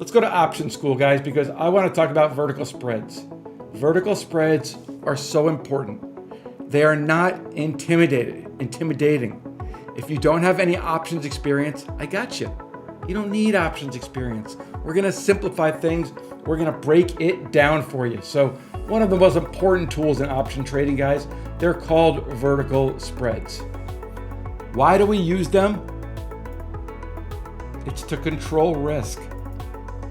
Let's go to option school, guys, because I want to talk about vertical spreads. Vertical spreads are so important. They are not intimidating. If you don't have any options experience, I got you. You don't need options experience. We're going to simplify things. We're going to break it down for you. So one of the most important tools in option trading, guys, they're called vertical spreads. Why do we use them? It's to control risk.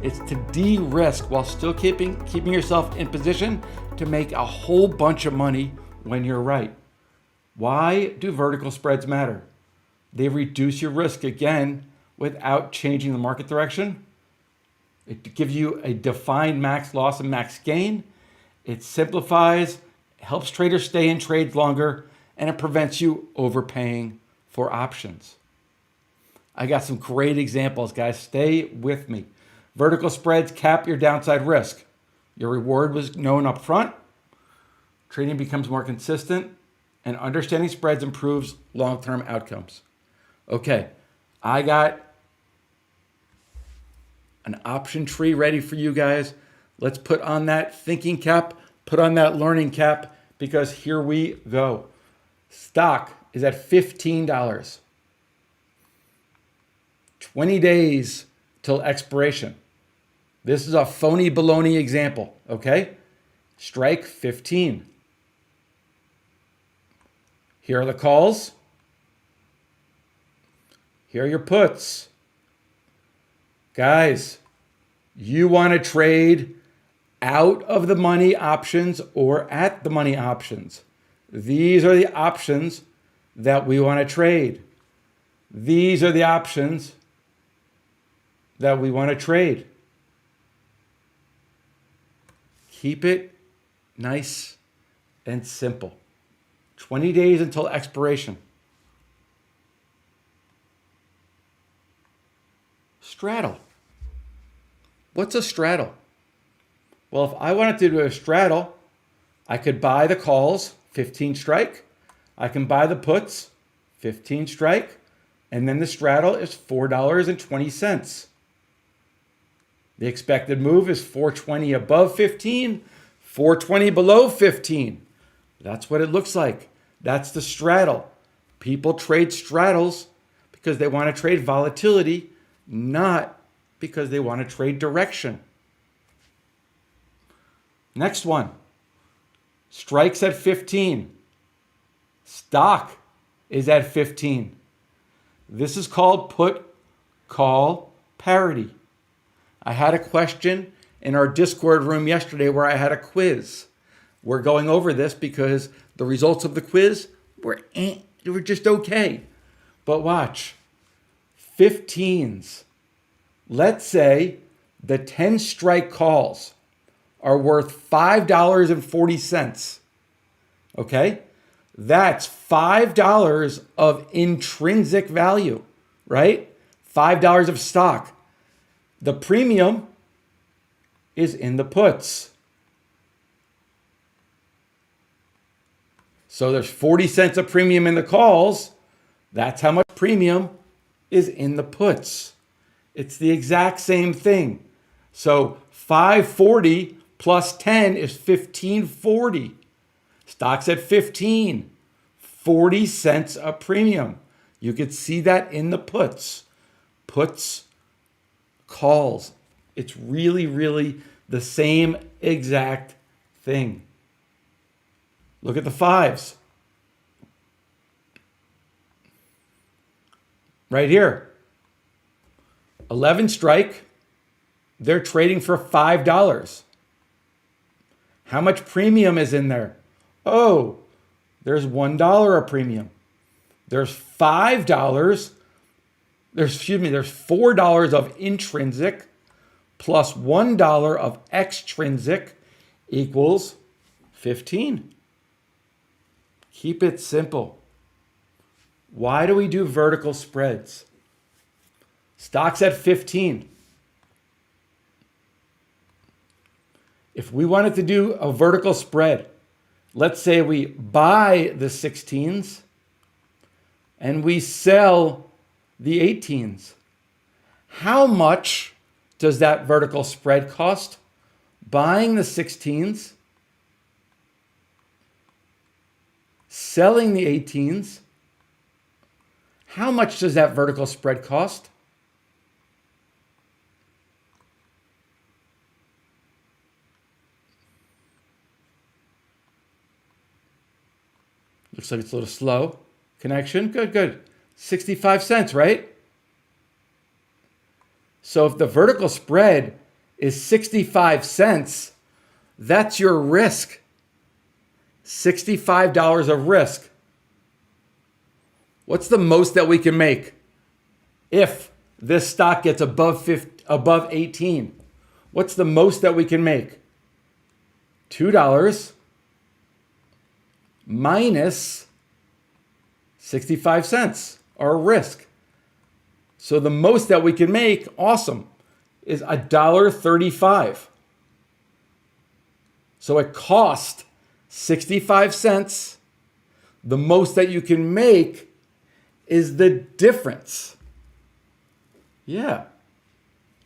It's to de-risk while still keeping yourself in position to make a whole bunch of money when you're right. Why do vertical spreads matter? They reduce your risk again without changing the market direction. It gives you a defined max loss and max gain. It simplifies, helps traders stay in trades longer, and it prevents you overpaying for options. I got some great examples, guys. Stay with me. Vertical spreads cap your downside risk. Your reward was known up front. Trading becomes more consistent, and understanding spreads improves long-term outcomes. Okay, I got an option tree ready for you guys. Let's put on that thinking cap, put on that learning cap, because here we go. Stock is at $15. 20 days till expiration. This is a phony baloney example, okay? Strike 15. Here are the calls. Here are your puts. Guys, you want to trade out of the money options or at the money options. These are the options that we want to trade. These are the options that we want to trade. Keep it nice and simple. 20 days until expiration. Straddle. What's a straddle? Well, if I wanted to do a straddle, I could buy the calls, 15 strike. I can buy the puts, 15 strike. And then the straddle is $4.20. The expected move is 420 above 15, 420 below 15. That's what it looks like. That's the straddle. People trade straddles because they want to trade volatility, not because they want to trade direction. Next one. Strikes at 15. Stock is at 15. This is called put-call parity. I had a question in our Discord room yesterday where I had a quiz. We're going over this because the results of the quiz were just okay. But watch. 15s. Let's say the 10 strike calls are worth $5.40. Okay? That's $5 of intrinsic value, right? $5 of stock. The premium is in the puts. So there's 40 cents of premium in the calls. That's how much premium is in the puts. It's the exact same thing. So 540 plus 10 is 1540. Stock's at 15. 40 cents a premium. You could see that in the puts. Puts, calls. It's really, really the same exact thing. Look at the fives. Right here. 11 strike. They're trading for $5. How much premium is in there? Oh, there's $1 a premium. There's $5. There's $4 of intrinsic plus $1 of extrinsic equals 15. Keep it simple. Why do we do vertical spreads? Stock's at 15. If we wanted to do a vertical spread, let's say we buy the 16s and we sell the 18s. How much does that vertical spread cost? Buying the 16s, selling the 18s. How much does that vertical spread cost? Looks like it's a little slow. Connection, good. 65 cents, right? So if the vertical spread is 65 cents, that's your risk. $65 of risk. What's the most that we can make if this stock gets above 18? What's the most that we can make? $2 minus 65 cents, our risk. So the most that we can make, awesome, is $1.35. So it cost 65 cents. The most that you can make is the difference. Yeah,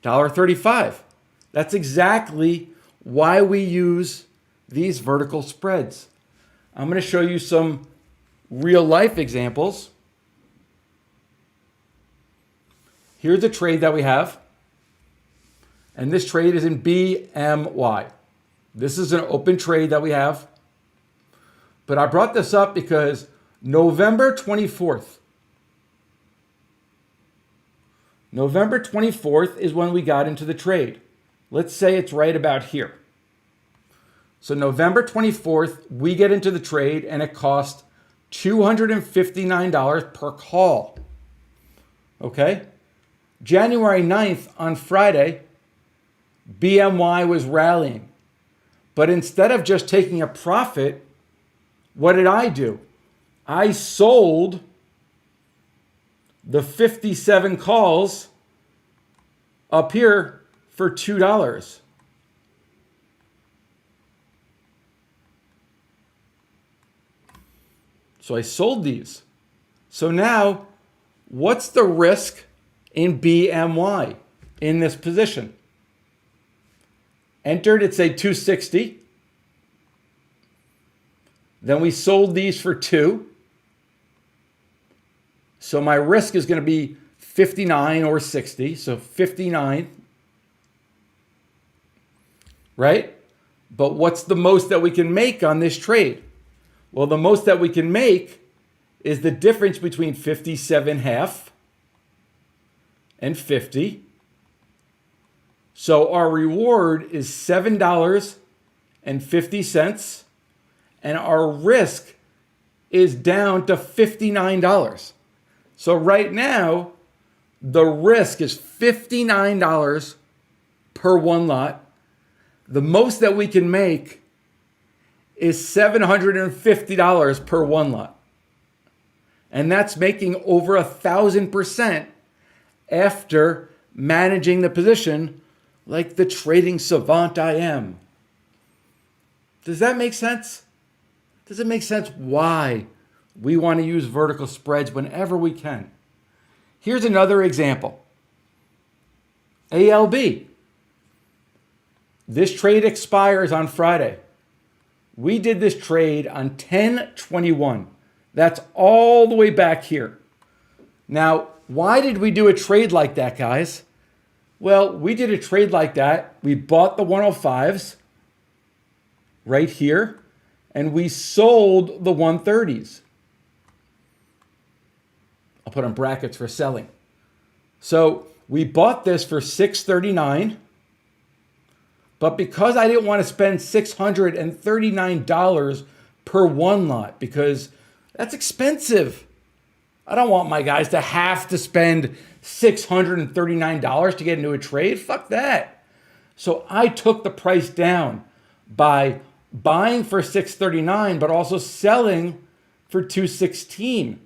$1.35. That's exactly why we use these vertical spreads. I'm going to show you some real life examples. Here's a trade that we have. And this trade is in BMY. This is an open trade that we have. But I brought this up because November 24th is when we got into the trade. Let's say it's right about here. So November 24th, we get into the trade and it cost $259 per call. Okay? January 9th, on Friday, BMY was rallying. But instead of just taking a profit, what did I do? I sold the 57 calls up here for $2. So I sold these. So now, what's the risk in BMY in this position? Entered, it's a 260. Then we sold these for 2. So my risk is going to be 59 or 60. So 59, right? But what's the most that we can make on this trade? Well, the most that we can make is the difference between 57.5 and 50. So our reward is $7.50, and our risk is down to $59. So right now, the risk is $59 per one lot. The most that we can make is $750 per one lot. And that's making over 1,000% after managing the position like the trading savant I am. Does that make sense? Does it make sense why we want to use vertical spreads whenever we can? Here's another example. ALB. This trade expires on Friday. We did this trade on 10/21. That's all the way back here. Now, why did we do a trade like that, guys? Well, we did a trade like that. We bought the 105s right here, and we sold the 130s. I'll put on brackets for selling. So we bought this for $639, but because I didn't want to spend $639 per one lot, because that's expensive. I don't want my guys to have to spend $639 to get into a trade. Fuck that. So I took the price down by buying for $639, but also selling for $216.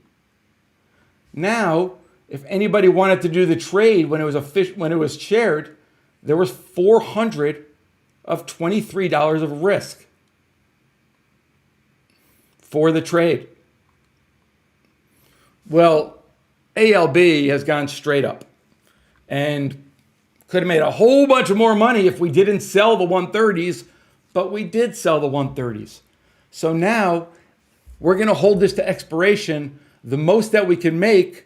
Now, if anybody wanted to do the trade when it was shared, there was $423 of risk for the trade. Well, ALB has gone straight up. And Could have made a whole bunch of more money if we didn't sell the 130s, but we did sell the 130s. So now we're going to hold this to expiration. The most that we can make,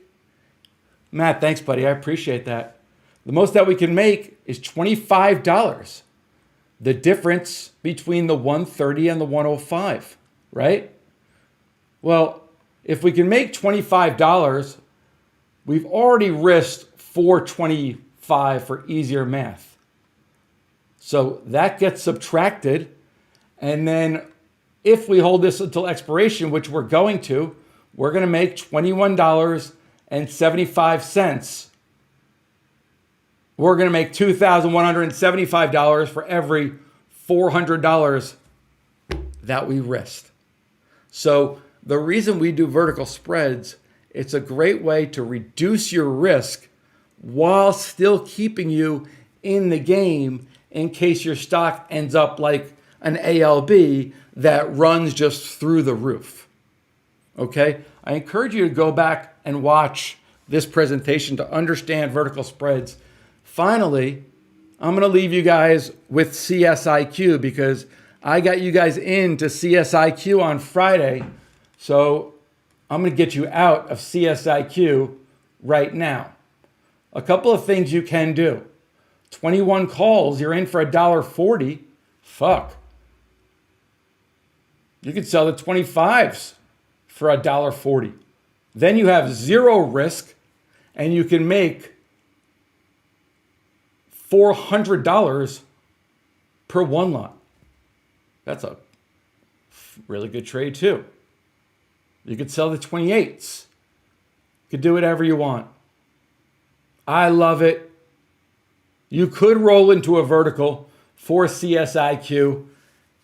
Matt, thanks, buddy. I appreciate that. The most that we can make is $25. The difference between the 130 and the 105, right? Well, if we can make $25, we've already risked $4.25 for easier math. So that gets subtracted. And then if we hold this until expiration, which we're going to make $21.75. We're going to make $2,175 for every $400 that we risked. So the reason we do vertical spreads, it's a great way to reduce your risk while still keeping you in the game in case your stock ends up like an ALB that runs just through the roof. Okay? I encourage you to go back and watch this presentation to understand vertical spreads. Finally, I'm going to leave you guys with CSIQ because I got you guys into CSIQ on Friday. So I'm going to get you out of CSIQ right now. A couple of things you can do. 21 calls, you're in for $1.40. Fuck. You could sell the 25s for $1.40. Then you have zero risk and you can make $400 per one lot. That's a really good trade too. You could sell the 28s. You could do whatever you want. I love it. You could roll into a vertical for CSIQ.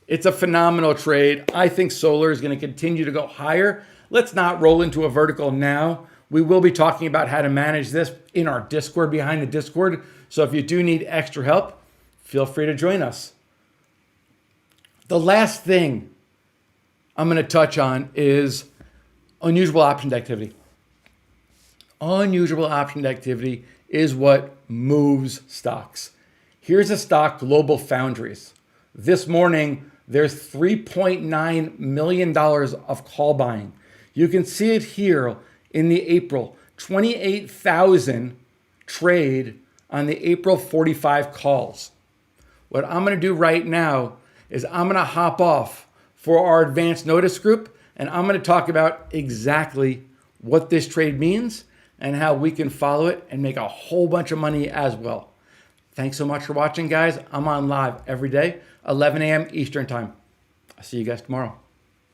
It's a phenomenal trade. I think solar is going to continue to go higher. Let's not roll into a vertical now. We will be talking about how to manage this in our Discord, behind the Discord. So if you do need extra help, feel free to join us. The last thing I'm going to touch on is unusual option activity. Unusual option activity is what moves stocks. Here's a stock, Global Foundries. This morning, there's $3.9 million of call buying. You can see it here in the April 28,000 trade on the April 45 calls. What I'm going to do right now is I'm going to hop off for our advanced notice group, and I'm going to talk about exactly what this trade means and how we can follow it and make a whole bunch of money as well. Thanks so much for watching, guys. I'm on live every day, 11 a.m. Eastern time. I'll see you guys tomorrow.